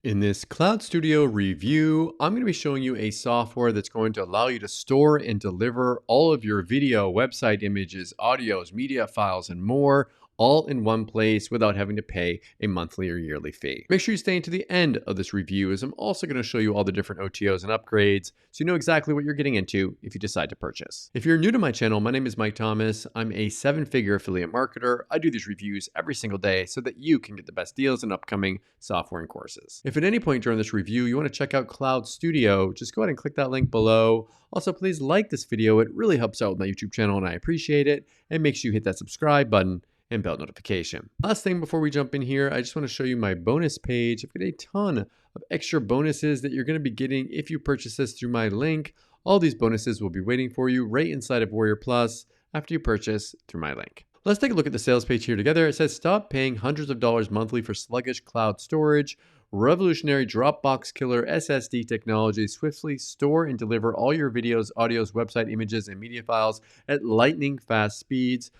In this CloudStudio review, I'm going to be showing you a software that's going to allow you to store and deliver all of your video, website images, audios, media files, and more all in one place without having to pay a monthly or yearly fee. Make sure you stay until the end of this review, as I'm also going to show you all the different OTOs and upgrades so you know exactly what you're getting into if you decide to purchase. If you're new to my channel, my name is Mike Thomas. I'm a 7-figure affiliate marketer. I do these reviews every single day so that you can get the best deals in upcoming software and courses. If at any point during this review you want to check out CloudStudio, just go ahead and click that link below. Also, please like this video. It really helps out with my YouTube channel and I appreciate it. And make sure you hit that subscribe button and bell notification. Last thing before we jump in here, I just want to show you my bonus page. I've got a ton of extra bonuses that you're going to be getting if you purchase this through my link. All these bonuses will be waiting for you right inside of Warrior Plus after you purchase through my link. Let's take a look at the sales page here together. It says stop paying hundreds of dollars monthly for sluggish cloud storage. Revolutionary Dropbox killer SSD technology swiftly store and deliver all your videos, audios, website images, and media files at lightning fast speeds.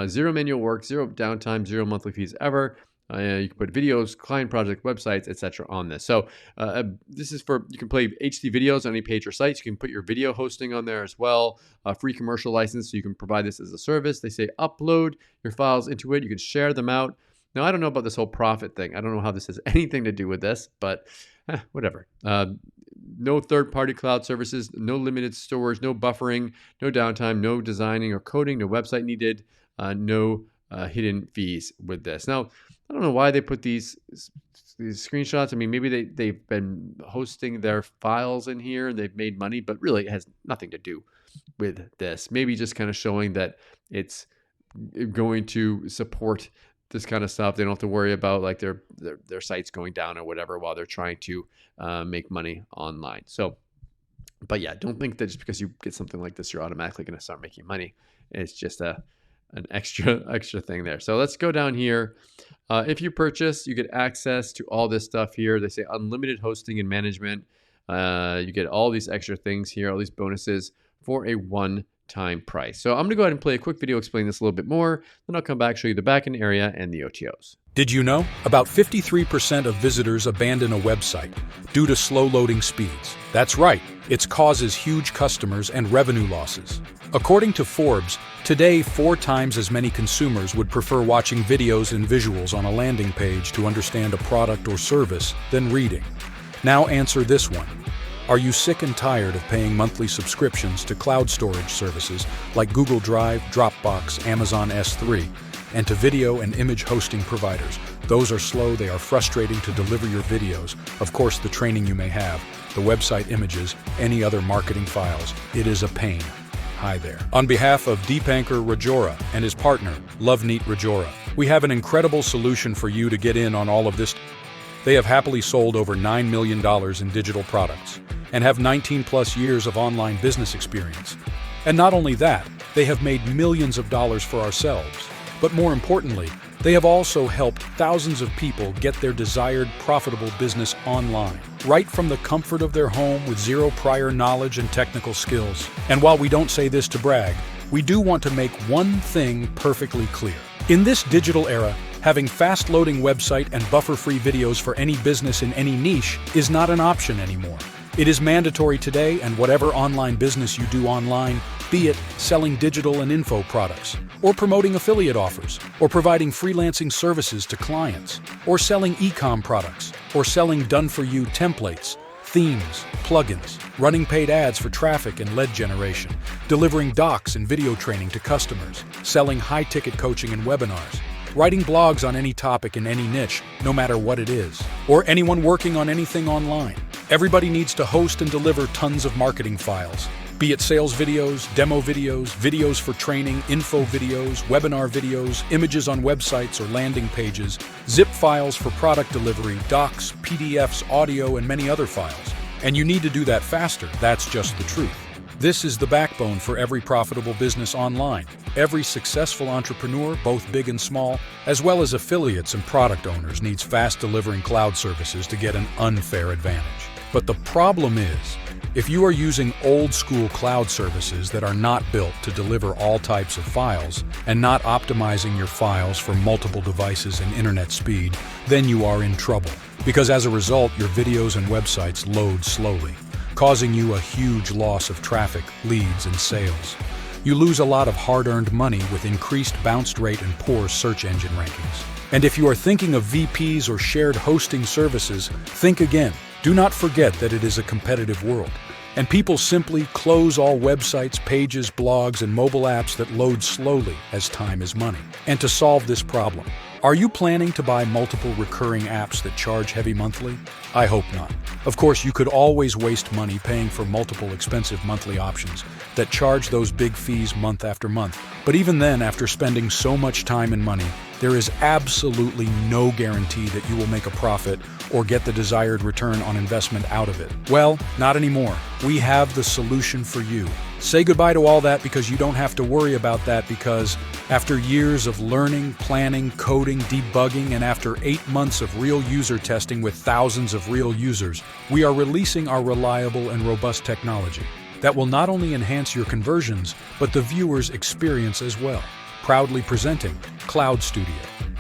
Zero manual work, zero downtime, zero monthly fees ever. You can put videos, client project, websites, etc. on this. So this is for, you can play HD videos on any page or sites. You can put your video hosting on there as well. Free commercial license, so you can provide this as a service. They say upload your files into it. You can share them out. Now, I don't know about this whole profit thing. I don't know how this has anything to do with this, but whatever. No third-party cloud services, no limited storage, no buffering, no downtime, no designing or coding, no website needed, no hidden fees with this. Now, I don't know why they put these screenshots. I mean, maybe they've been hosting their files in here and they've made money, but really it has nothing to do with this. Maybe just kind of showing that it's going to support this kind of stuff. They don't have to worry about like their sites going down or whatever while they're trying to make money online. So, but yeah, don't think that just because you get something like this, you're automatically going to start making money. It's just an extra thing there. So let's go down here. If you purchase, you get access to all this stuff here. They say unlimited hosting and management. You get all these extra things here, all these bonuses for a one-time price. So I'm going to go ahead and play a quick video explaining this a little bit more. Then I'll come back, show you the backend area and the OTOs. Did you know? About 53% of visitors abandon a website due to slow loading speeds. That's right, it causes huge customers and revenue losses. According to Forbes, today 4 times as many consumers would prefer watching videos and visuals on a landing page to understand a product or service than reading. Now answer this one. Are you sick and tired of paying monthly subscriptions to cloud storage services like Google Drive, Dropbox, Amazon S3, and to video and image hosting providers? Those are slow, they are frustrating to deliver your videos, of course the training you may have, the website images, any other marketing files. It is a pain. Hi there. On behalf of Deepankar Rajora and his partner, Loveneet Rajora, we have an incredible solution for you to get in on all of this. They have happily sold over $9 million in digital products and have 19+ years of online business experience. And not only that, they have made millions of dollars for ourselves. But more importantly, they have also helped thousands of people get their desired profitable business online, right from the comfort of their home with zero prior knowledge and technical skills. And while we don't say this to brag, we do want to make one thing perfectly clear. In this digital era, having fast-loading website and buffer-free videos for any business in any niche is not an option anymore. It is mandatory today, and whatever online business you do online, be it selling digital and info products, or promoting affiliate offers, or providing freelancing services to clients, or selling e-com products, or selling done-for-you templates, themes, plugins, running paid ads for traffic and lead generation, delivering docs and video training to customers, selling high-ticket coaching and webinars, writing blogs on any topic in any niche, no matter what it is, or anyone working on anything online. Everybody needs to host and deliver tons of marketing files, be it sales videos, demo videos, videos for training, info videos, webinar videos, images on websites or landing pages, zip files for product delivery, docs, PDFs, audio, and many other files. And you need to do that faster, that's just the truth. This is the backbone for every profitable business online. Every successful entrepreneur, both big and small, as well as affiliates and product owners, needs fast delivering cloud services to get an unfair advantage. But the problem is, if you are using old-school cloud services that are not built to deliver all types of files and not optimizing your files for multiple devices and internet speed, then you are in trouble. because as a result, your videos and websites load slowly, causing you a huge loss of traffic, leads, and sales. You lose a lot of hard-earned money with increased bounce rate and poor search engine rankings. And if you are thinking of VPs or shared hosting services, think again. Do not forget that it is a competitive world, and people simply close all websites, pages, blogs, and mobile apps that load slowly as time is money. And to solve this problem, are you planning to buy multiple recurring apps that charge heavy monthly? I hope not. Of course, you could always waste money paying for multiple expensive monthly options that charge those big fees month after month. But even then, after spending so much time and money, there is absolutely no guarantee that you will make a profit or get the desired return on investment out of it. Well, not anymore. We have the solution for you. Say goodbye to all that because you don't have to worry about that, because after years of learning, planning, coding, debugging, and after 8 months of real user testing with thousands of real users, we are releasing our reliable and robust technology that will not only enhance your conversions, but the viewer's experience as well. Proudly presenting CloudStudio,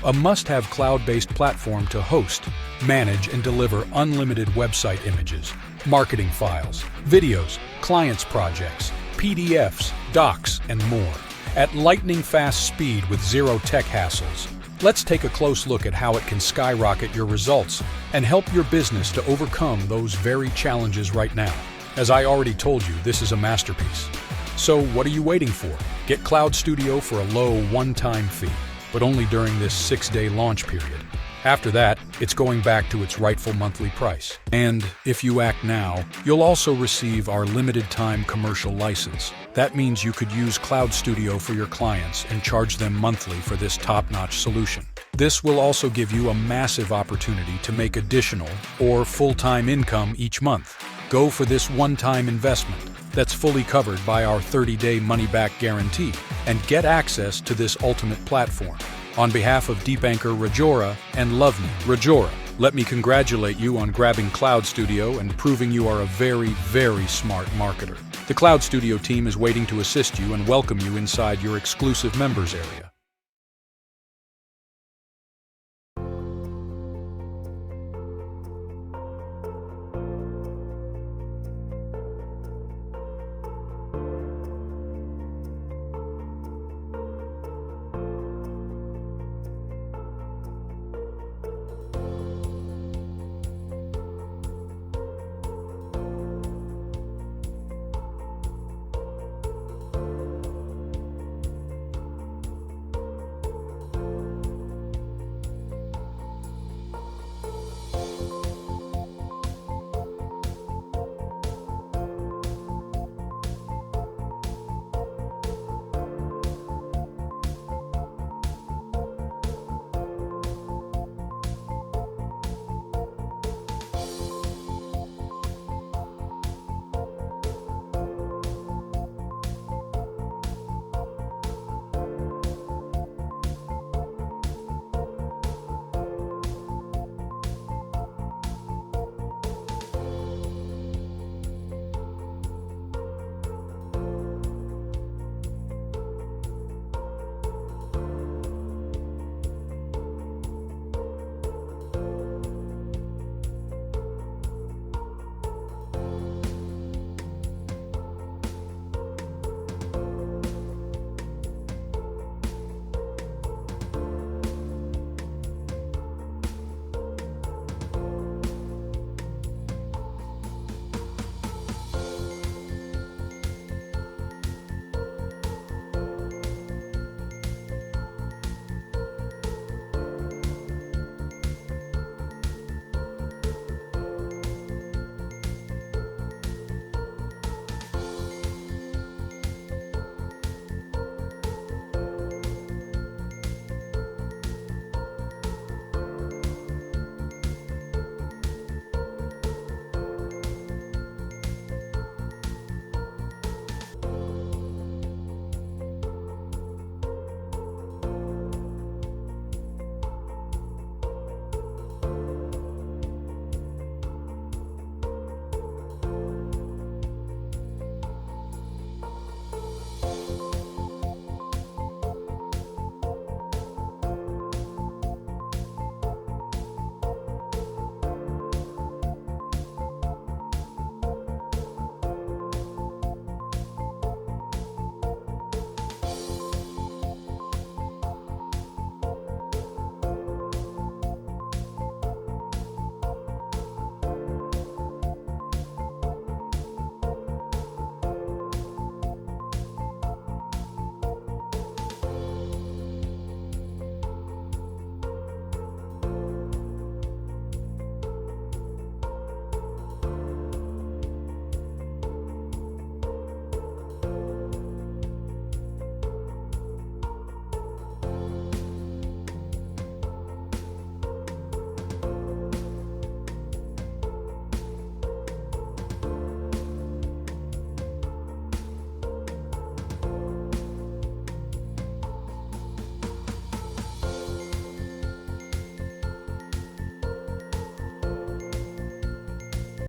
a must-have cloud-based platform to host, manage, and deliver unlimited website images, marketing files, videos, clients' projects, PDFs, docs, and more, at lightning-fast speed with zero tech hassles. Let's take a close look at how it can skyrocket your results and help your business to overcome those very challenges right now. As I already told you, this is a masterpiece. So what are you waiting for? Get CloudStudio for a low one-time fee, but only during this 6-day launch period. After that, it's going back to its rightful monthly price. And if you act now, you'll also receive our limited-time commercial license. That means you could use CloudStudio for your clients and charge them monthly for this top-notch solution. This will also give you a massive opportunity to make additional or full-time income each month. Go for this one-time investment that's fully covered by our 30-day money-back guarantee and get access to this ultimate platform. On behalf of Deep Anchor Rajora and Love Me Rajora, let me congratulate you on grabbing CloudStudio and proving you are a very, very smart marketer. The CloudStudio team is waiting to assist you and welcome you inside your exclusive members area.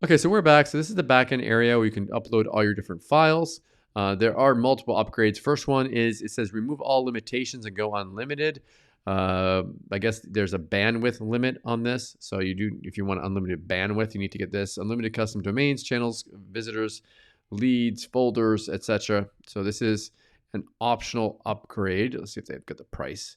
Okay, so we're back. So this is the backend area where you can upload all your different files. There are multiple upgrades. First one is it says remove all limitations and go unlimited. I guess there's a bandwidth limit on this. So if you want unlimited bandwidth, you need to get this. Unlimited custom domains, channels, visitors, leads, folders, etc. So this is an optional upgrade. Let's see if they've got the price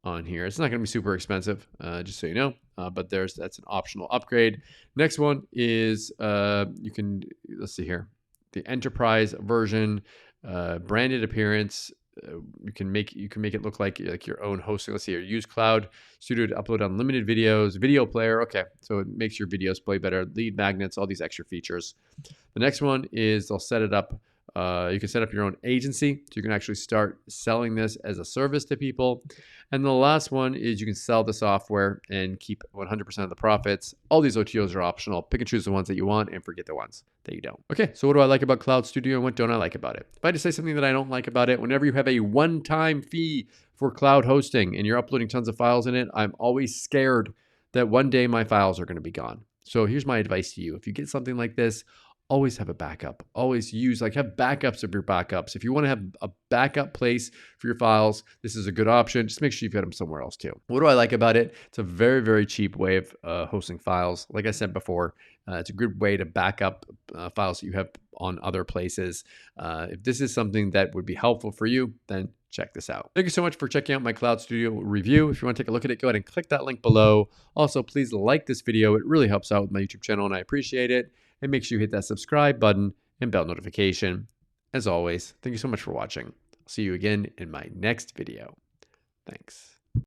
on here. It's not going to be super expensive, just so you know, but that's an optional upgrade. Next one is let's see here, the enterprise version, branded appearance. You can make it look like your own hosting. Let's see here, use CloudStudio to upload unlimited videos, video player. Okay, so it makes your videos play better, lead magnets, all these extra features. The next one is they'll set it up. You can set up your own agency, so you can actually start selling this as a service to people. And the last one is you can sell the software and keep 100% of the profits. All these OTOs are optional. Pick and choose the ones that you want and forget the ones that you don't. Okay, so what do I like about CloudStudio and what don't I like about it? If I just say something that I don't like about it, whenever you have a one-time fee for cloud hosting and you're uploading tons of files in it, I'm always scared that one day my files are going to be gone. So here's my advice to you. If you get something like this, always have a backup. Always have backups of your backups. If you want to have a backup place for your files, this is a good option. Just make sure you've got them somewhere else too. What do I like about it? It's a very, very cheap way of hosting files. Like I said before, it's a good way to back up files that you have on other places. If this is something that would be helpful for you, then check this out. Thank you so much for checking out my CloudStudio review. If you want to take a look at it, go ahead and click that link below. Also, please like this video. It really helps out with my YouTube channel and I appreciate it. And make sure you hit that subscribe button and bell notification. As always, thank you so much for watching. I'll see you again in my next video. Thanks.